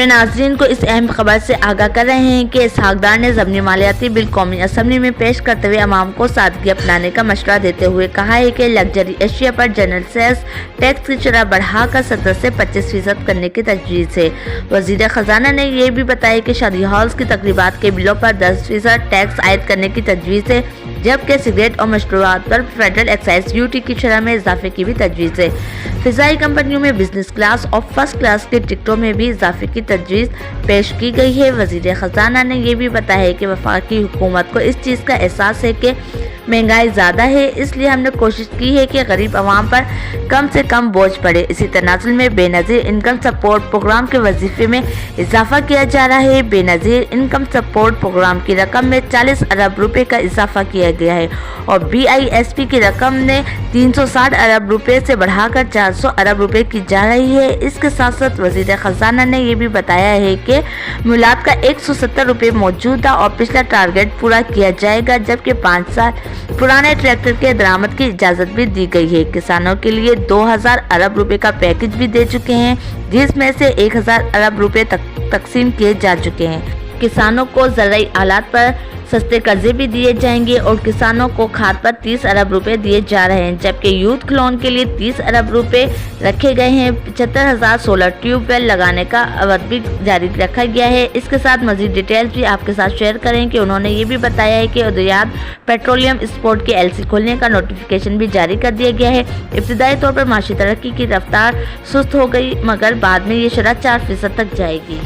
नाज़रीन को इस अहम खबर से आगाह कर रहे हैं कि इसहाक डार ने ज़मीनी मालियाती बिल कौमी असम्बली में पेश करते हुए अवाम को सादगी अपनाने का मशवरा देते हुए कहा है कि लग्जरी एशिया पर जनरल सेस टैक्स की शरह बढ़ाकर 17 से 25% करने की तजवीज़ है। वज़ीर ख़जाना ने यह भी बताया कि शादी हॉल्स की तकरीबात के बिलों पर 10% टैक्स आयद करने की तजवीज़ है, जबकि सिगरेट और मशरूबात पर फेडरल एक्साइज ड्यूटी की शरह में इजाफे की भी तजवीज़ है। फ़िज़ाई कंपनियों में बिजनेस क्लास और फर्स्ट क्लास की टिकटों में भी इजाफे की तजवीज़ पेश की गई है। वज़ीर ख़जाना ने यह भी बताया है कि वफाकी हुकूमत को इस चीज़ का एहसास है कि महंगाई ज़्यादा है, इसलिए हमने कोशिश की है कि गरीब आवाम पर कम से कम बोझ पड़े। इसी तनाजुल में बेनज़ीर इनकम सपोर्ट प्रोग्राम के वजीफे में इजाफा किया जा रहा है। बेनज़ीर इनकम सपोर्ट प्रोग्राम की रकम में 40 अरब रुपए का इजाफा किया गया है और BISP की रकम ने 360 अरब रुपए से बढ़ाकर 400 अरब रुपए की जा रही है। इसके साथ साथ वज़ीर ख़जाना ने यह भी बताया है कि मुलाद का 170 रुपए मौजूदा और पिछला टारगेट पूरा किया जाएगा, जबकि 5 साल पुराने ट्रैक्टर के दरामद की इजाज़त भी दी गई है। किसानों के लिए 2000 अरब रुपए का पैकेज भी दे चुके हैं, जिसमें से 1000 अरब रुपए तकसीम किए जा चुके हैं। किसानों को ज़राई आलात पर सस्ते कर्जे भी दिए जाएंगे और किसानों को खाद पर 30 अरब रुपए दिए जा रहे हैं, जबकि यूथ लोन के लिए 30 अरब रुपए रखे गए हैं। 75,000 सोलर ट्यूबवेल लगाने का अवध भी जारी रखा गया है। इसके साथ मजीद डिटेल्स भी आपके साथ शेयर करें कि उन्होंने ये भी बताया है कि उदयात पेट्रोलियम स्पोर्ट के LC खोलने का नोटिफिकेशन भी जारी कर दिया गया है। इब्तदाई तौर पर माशी तरक्की की रफ्तार सुस्त हो गई, मगर बाद में ये शरह 4% तक जाएगी।